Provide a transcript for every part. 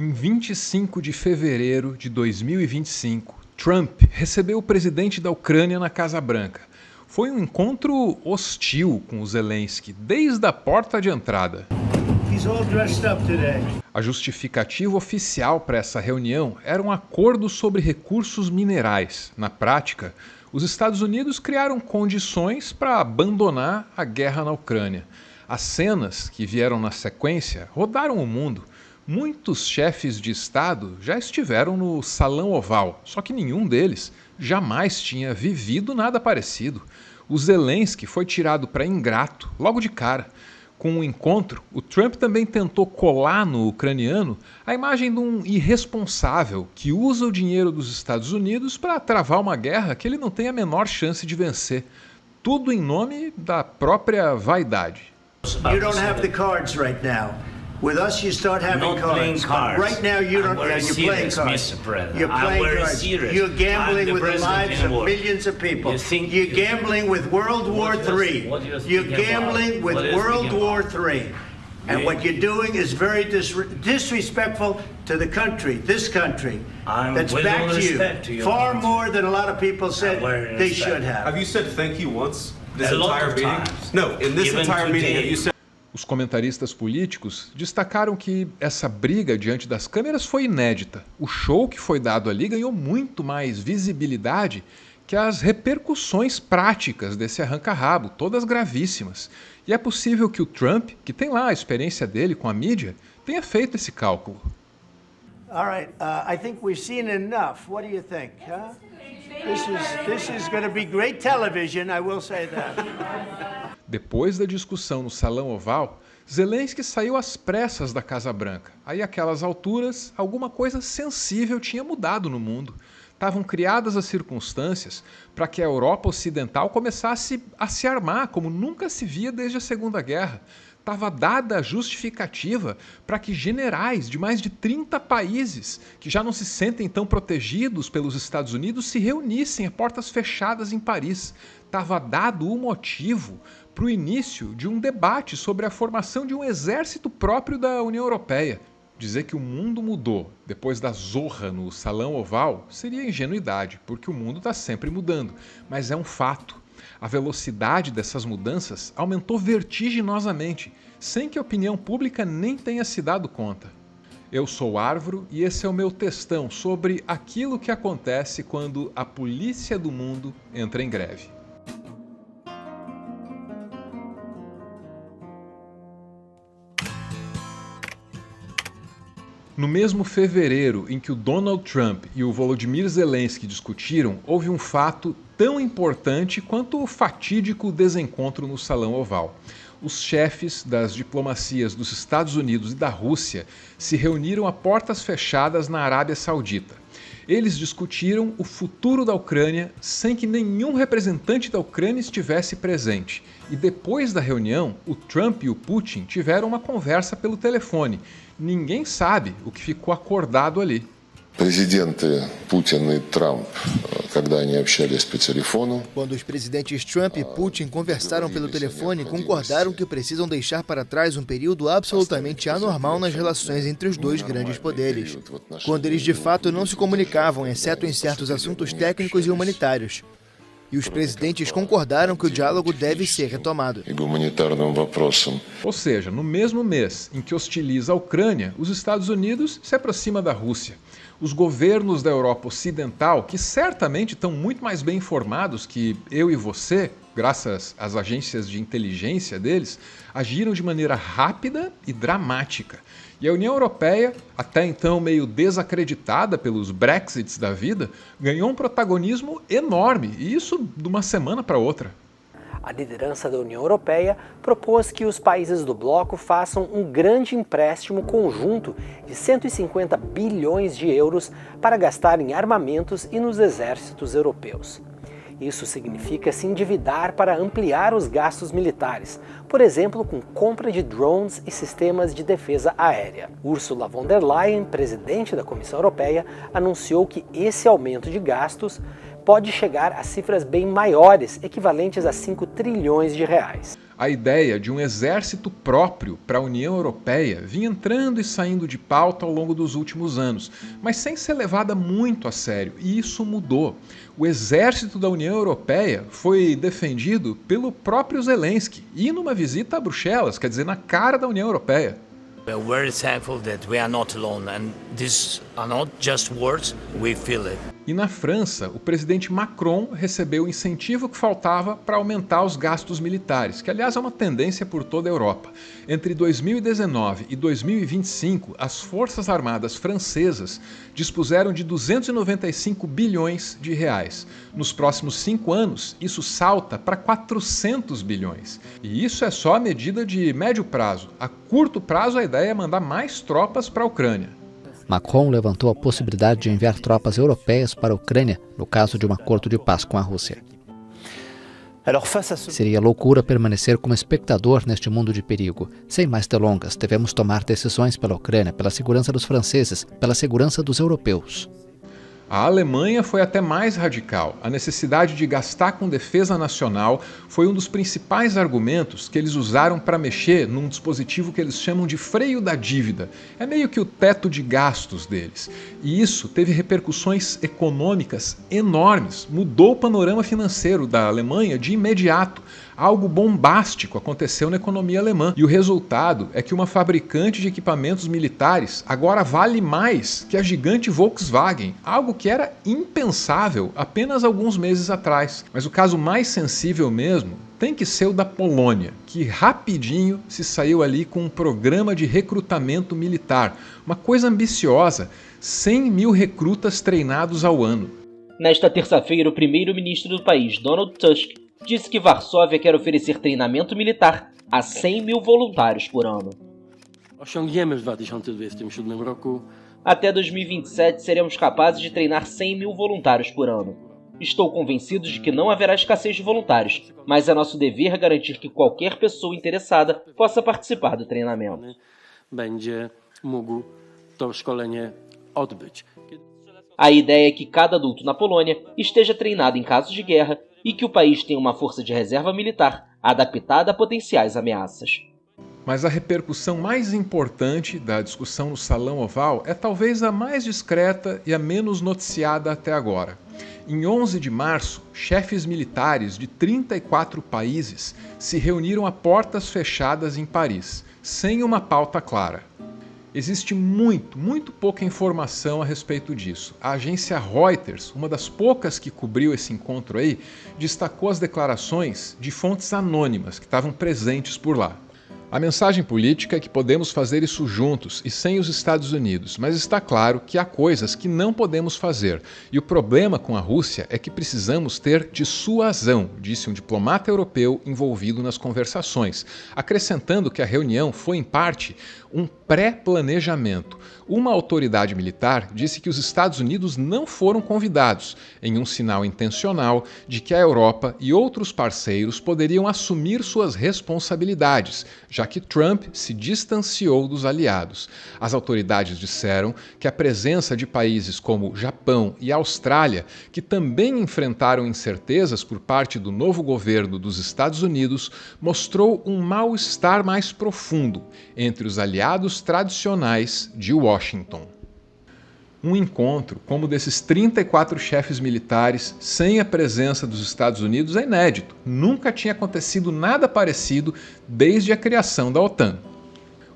Em 25 de fevereiro de 2025, Trump recebeu o presidente da Ucrânia na Casa Branca. Foi um encontro hostil com o Zelensky, desde a porta de entrada. A justificativa oficial para essa reunião era um acordo sobre recursos minerais. Na prática, os Estados Unidos criaram condições para abandonar a guerra na Ucrânia. As cenas que vieram na sequência rodaram o mundo. Muitos chefes de Estado já estiveram no Salão Oval, só que nenhum deles jamais tinha vivido nada parecido. O Zelensky foi tirado para ingrato logo de cara. Com o encontro, o Trump também tentou colar no ucraniano a imagem de um irresponsável que usa o dinheiro dos Estados Unidos para travar uma guerra que ele não tem a menor chance de vencer. Tudo em nome da própria vaidade. You don't have the cards right now. With us, you start having cards. Right now, you don't. You're playing cards. You're playing cards. You're gambling with the lives of millions of people. You're gambling with World War III. You're gambling with World War III. And what you're doing is very disrespectful to the country, this country, that's backed you far more than a lot of people said they should have. Have you said thank you once this entire meeting? No, in this entire meeting, have you said... Os comentaristas políticos destacaram que essa briga diante das câmeras foi inédita. O show que foi dado ali ganhou muito mais visibilidade que as repercussões práticas desse arranca-rabo, todas gravíssimas. E é possível que o Trump, que tem lá a experiência dele com a mídia, tenha feito esse cálculo. All right, I think we've seen enough. What do you think? Huh? This is going to be great television, I will say that. Depois da discussão no Salão Oval, Zelensky saiu às pressas da Casa Branca. Aí, àquelas alturas, alguma coisa sensível tinha mudado no mundo. Estavam criadas as circunstâncias para que a Europa Ocidental começasse a se armar como nunca se via desde a Segunda Guerra. Estava dada a justificativa para que generais de mais de 30 países, que já não se sentem tão protegidos pelos Estados Unidos, se reunissem a portas fechadas em Paris. Estava dado o motivo para o início de um debate sobre a formação de um exército próprio da União Europeia. Dizer que o mundo mudou depois da zorra no Salão Oval seria ingenuidade, porque o mundo está sempre mudando, mas é um fato. A velocidade dessas mudanças aumentou vertiginosamente, sem que a opinião pública nem tenha se dado conta. Eu sou Arvro e esse é o meu textão sobre aquilo que acontece quando a polícia do mundo entra em greve. No mesmo fevereiro em que o Donald Trump e o Volodymyr Zelensky discutiram, houve um fato tão importante quanto o fatídico desencontro no Salão Oval. Os chefes das diplomacias dos Estados Unidos e da Rússia se reuniram a portas fechadas na Arábia Saudita. Eles discutiram o futuro da Ucrânia sem que nenhum representante da Ucrânia estivesse presente. E depois da reunião, o Trump e o Putin tiveram uma conversa pelo telefone. Ninguém sabe o que ficou acordado ali. Presidente Putin e Trump, quando os presidentes Trump e Putin conversaram pelo telefone, concordaram que precisam deixar para trás um período absolutamente anormal nas relações entre os dois grandes poderes, quando eles de fato não se comunicavam, exceto em certos assuntos técnicos e humanitários. E os presidentes concordaram que o diálogo deve ser retomado. Ou seja, no mesmo mês em que hostiliza a Ucrânia, os Estados Unidos se aproxima da Rússia. Os governos da Europa Ocidental, que certamente estão muito mais bem informados que eu e você, graças às agências de inteligência deles, agiram de maneira rápida e dramática. E a União Europeia, até então meio desacreditada pelos Brexits da vida, ganhou um protagonismo enorme, e isso de uma semana para outra. A liderança da União Europeia propôs que os países do bloco façam um grande empréstimo conjunto de 150 bilhões de euros para gastar em armamentos e nos exércitos europeus. Isso significa se endividar para ampliar os gastos militares, por exemplo, com compra de drones e sistemas de defesa aérea. Ursula von der Leyen, presidente da Comissão Europeia, anunciou que esse aumento de gastos pode chegar a cifras bem maiores, equivalentes a 5 trilhões de reais. A ideia de um exército próprio para a União Europeia vinha entrando e saindo de pauta ao longo dos últimos anos, mas sem ser levada muito a sério, e isso mudou. O exército da União Europeia foi defendido pelo próprio Zelensky, e numa visita a Bruxelas, quer dizer, na cara da União Europeia. We are very thankful that we are not alone, and these are not just words, we feel it. E na França, o presidente Macron recebeu o incentivo que faltava para aumentar os gastos militares, que aliás é uma tendência por toda a Europa. Entre 2019 e 2025, as Forças Armadas francesas dispuseram de 295 bilhões de reais. Nos próximos 5 anos, isso salta para 400 bilhões. E isso é só a medida de médio prazo. A curto prazo, a ideia é mandar mais tropas para a Ucrânia. Macron levantou a possibilidade de enviar tropas europeias para a Ucrânia, no caso de um acordo de paz com a Rússia. Seria loucura permanecer como espectador neste mundo de perigo. Sem mais delongas, devemos tomar decisões pela Ucrânia, pela segurança dos franceses, pela segurança dos europeus. A Alemanha foi até mais radical. A necessidade de gastar com defesa nacional foi um dos principais argumentos que eles usaram para mexer num dispositivo que eles chamam de freio da dívida. É meio que o teto de gastos deles. E isso teve repercussões econômicas enormes. Mudou o panorama financeiro da Alemanha de imediato. Algo bombástico aconteceu na economia alemã. E o resultado é que uma fabricante de equipamentos militares agora vale mais que a gigante Volkswagen, algo que era impensável apenas alguns meses atrás. Mas o caso mais sensível mesmo tem que ser o da Polônia, que rapidinho se saiu ali com um programa de recrutamento militar. Uma coisa ambiciosa, 100 mil recrutas treinados ao ano. Nesta terça-feira, o primeiro-ministro do país, Donald Tusk, disse que Varsóvia quer oferecer treinamento militar a 100 mil voluntários por ano. Até 2027 seremos capazes de treinar 100 mil voluntários por ano. Estou convencido de que não haverá escassez de voluntários, mas é nosso dever garantir que qualquer pessoa interessada possa participar do treinamento. A ideia é que cada adulto na Polônia esteja treinado em casos de guerra e que o país tenha uma força de reserva militar adaptada a potenciais ameaças. Mas a repercussão mais importante da discussão no Salão Oval é talvez a mais discreta e a menos noticiada até agora. Em 11 de março, chefes militares de 34 países se reuniram a portas fechadas em Paris, sem uma pauta clara. Existe muito pouca informação a respeito disso. A agência Reuters, uma das poucas que cobriu esse encontro aí, destacou as declarações de fontes anônimas que estavam presentes por lá. A mensagem política é que podemos fazer isso juntos e sem os Estados Unidos, mas está claro que há coisas que não podemos fazer. E o problema com a Rússia é que precisamos ter dissuasão, disse um diplomata europeu envolvido nas conversações, acrescentando que a reunião foi, em parte, um pré-planejamento. Uma autoridade militar disse que os Estados Unidos não foram convidados, em um sinal intencional de que a Europa e outros parceiros poderiam assumir suas responsabilidades, já que Trump se distanciou dos aliados. As autoridades disseram que a presença de países como Japão e Austrália, que também enfrentaram incertezas por parte do novo governo dos Estados Unidos, mostrou um mal-estar mais profundo entre os aliados tradicionais de Washington. Um encontro como o desses 34 chefes militares sem a presença dos Estados Unidos é inédito. Nunca tinha acontecido nada parecido desde a criação da OTAN.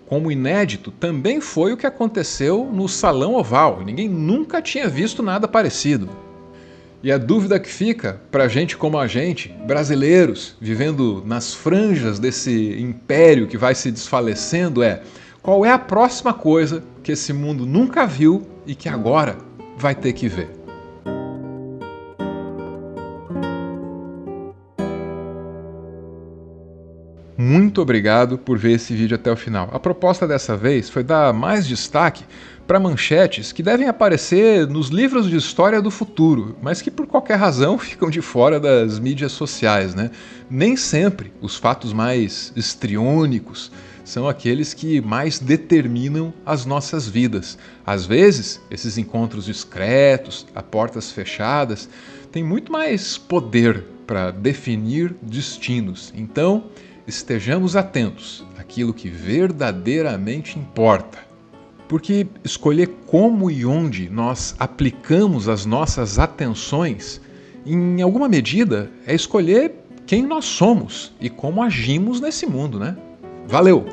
Como inédito também foi o que aconteceu no Salão Oval. Ninguém nunca tinha visto nada parecido. E a dúvida que fica para gente como a gente, brasileiros, vivendo nas franjas desse império que vai se desfalecendo, é: qual é a próxima coisa que esse mundo nunca viu e que agora vai ter que ver? Muito obrigado por ver esse vídeo até o final. A proposta dessa vez foi dar mais destaque para manchetes que devem aparecer nos livros de história do futuro, mas que por qualquer razão ficam de fora das mídias sociais, né? Nem sempre os fatos mais histriônicos são aqueles que mais determinam as nossas vidas. Às vezes, esses encontros discretos, a portas fechadas, têm muito mais poder para definir destinos. Então, estejamos atentos àquilo que verdadeiramente importa. Porque escolher como e onde nós aplicamos as nossas atenções, em alguma medida, é escolher quem nós somos e como agimos nesse mundo, né? Valeu!